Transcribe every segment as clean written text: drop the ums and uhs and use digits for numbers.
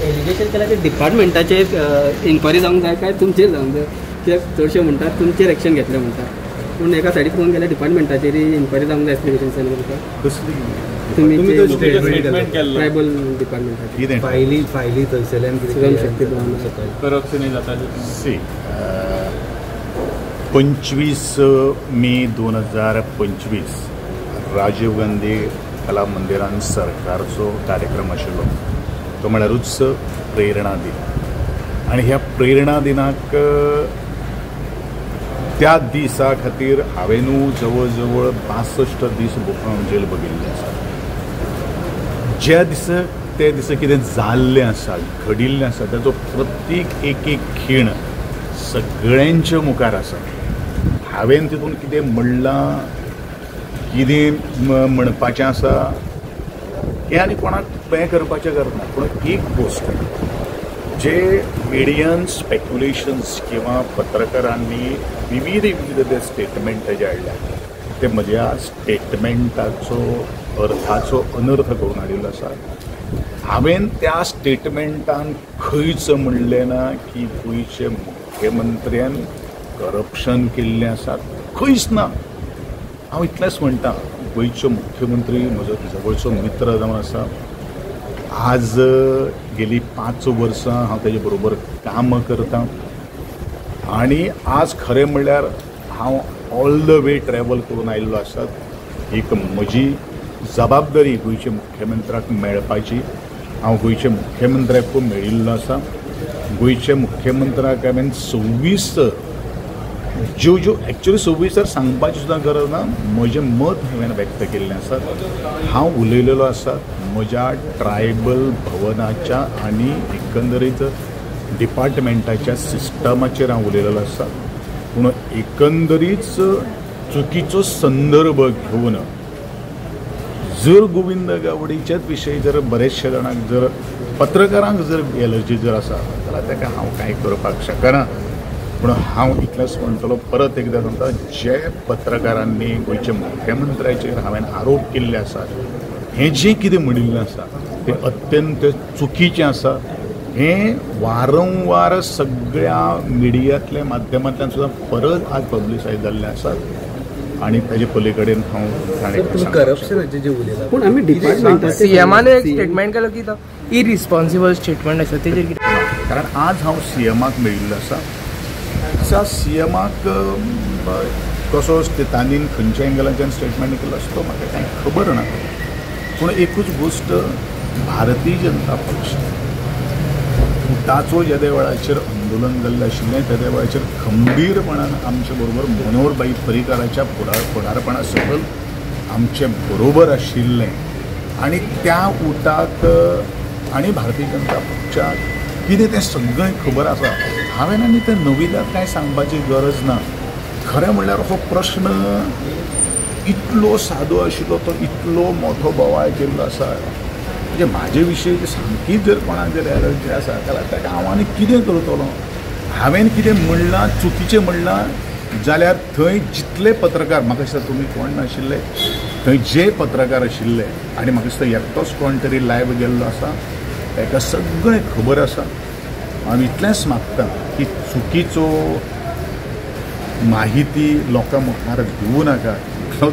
allegation केल्या ते डिपार्टमेंटाचे inquiry जावंक जाय काय तुमचेर जावंक जाय ते चडशे म्हणटात तुमचेर एक्शन घेतलें म्हणटात पूण एका सायडीक पळोवंक गेल्यार डिपार्टमेंटाचेर इन्क्वायरी जावंक जाय एस्टिमेशन तुमकां ट्रायबल डिपार्टमेंटाची फायली थंयसरल्यान करप्शन जाता 25 मे 2025 राजीव गांधी कला मंदिरान सरकारचो कार्यक्रम आशिल्लो तो म्हळ्यारूच प्रेरणा दिन आनी ह्या प्रेरणा दिनाक त्या दिसा खातीर हांवेनू जवळ जवळ 62 दीस जेल बगिल्ले आसा ज्या दिसा ते दिसा कितें जाल्लें आसा घडिल्लें आसा ताचो प्रत्येक एक खीण सगळ्यांच्या मुखार आसा हांवें तितून कितें म्हणलां कितें म्हणपाचें आसा हें आनी कोणाक हें करपाचें करना पूण एक गोश्ट जे मिडियान स्पेक्युलेशन्स किंवा पत्रकारांनी विविध ते स्टेटमेंट जे हाडल्या ते म्हज्या स्टेटमेंटाचो अर्थाचो अनर्थ करून हाडिल्लो आसा हांवें त्या स्टेटमेंटान खंयच म्हणलें ना की गोंयचे मुख्यमंत्र्यान करप्शन केल्लें आसा खंयच ना हांव इतलेंच म्हणटा गोंयचो मुख्यमंत्री म्हजो जवळचो मित्र जावन आसा आज गेली 5 वर्सां हांव तेजे बरोबर काम करतां आनी आज खरें म्हणल्यार हांव ऑल द वे ट्रॅवल करून आयिल्लो आसा एक म्हजी जबाबदारी गोंयच्या मुख्यमंत्र्याक मेळपाची हांव गोंयच्या मुख्यमंत्र्याकूय मेळिल्लो आसा गोंयच्या मुख्यमंत्र्याक हांवें 26 ज्यो एक्चुअली 26 सांगपाची सुद्दां गरज ना म्हजें मत हांवें व्यक्त केल्लें आसा हांव उलयलेलो आसा म्हज्या ट्रायबल भवनाच्या आनी एकंदरीत डिपार्टमेंटाच्या सिस्टमाचेर हांव उलयलेलो आसा पूण एकंदरीत चुकीचो संदर्भ घेवन जर गोविंद गावडेच्याच विशयी जर बरेचशे जाणांक जर पत्रकारांक जर एलर्जी जर आसा जाल्यार ताका हांव कांय करपाक शकना पूण हांव इतलेंच म्हणटलो परत एकदां सांगता जे पत्रकारांनी गोंयच्या मुख्यमंत्र्याचेर हांवें आरोप केल्ले आसात हें जें कितें म्हणिल्लें आसा तें अत्यंत चुकीचें आसा हें वारंवार सगळ्या मिडियांतल्या माध्यमांतल्यान सुद्दां परत आज पब्लिसायज जाल्लें आसा आनी ताजे पलीकडेन हांव करप्शनाचें जें उलयलां पूण आमी डिपार्टमेंट सीएमान एक स्टेटमेंट केलो की तो इरिस्पॉन्सिबल स्टेटमेंट आसा तेजेर कितें कारण आज हांव सीएमाक मेळिल्लो आसा सीएमाक कसो तांणी खंयच्या एंगलाच्यान स्टेटमेंट केलो आसा तो म्हाका कांय खबर ना पूण एकूच गोश्ट भारतीय जनता पक्ष फुटाचो ज्या वेळाचेर आंदोलन जाल्लें आशिल्लें त्या वेळाचेर खंबीरपणान आमचे बरोबर मनोहरभाई पर्रीकाराच्या फुडारपणा सकयल आमचे बरोबर आशिल्लें आनी त्या उटाक आनी भारतीय जनता पक्षाक कितें तें सगळें खबर आसा हांवें आनी तें नविदाक कांय सांगपाची गरज ना खरें म्हणल्यार हो प्रश्न इतलो सादो आशिल्लो तो इतलो मोठो बोवाळ केल्लो आसा म्हणजे म्हाजे विशीं सामकीच जर कोणाक जर एलर्जी आसा जाल्यार ताका हांव आनी कितें करतलो हांवें कितें म्हणलां चुकीचें म्हणलां जाल्यार थंय जितले पत्रकार म्हाका दिसता तुमी कोण नाशिल्ले थंय जे पत्रकार आशिल्ले आनी म्हाका दिसता एकटोच कोण तरी लायव्ह गेल्लो आसा ताका सगळें खबर आसा हांव इतलेंच मागतां की चुकीचो माहिती लोकां मुखार दिवं नाका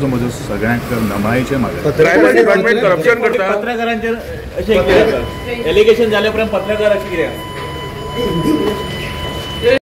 जो म्हजो सगळ्यांक नमळायचें मागता डिपार्टमेंट करप्शन करता पत्रकारांचेर अशें एलिगेशन जाले उपरांत पत्रकार अशें कित्याक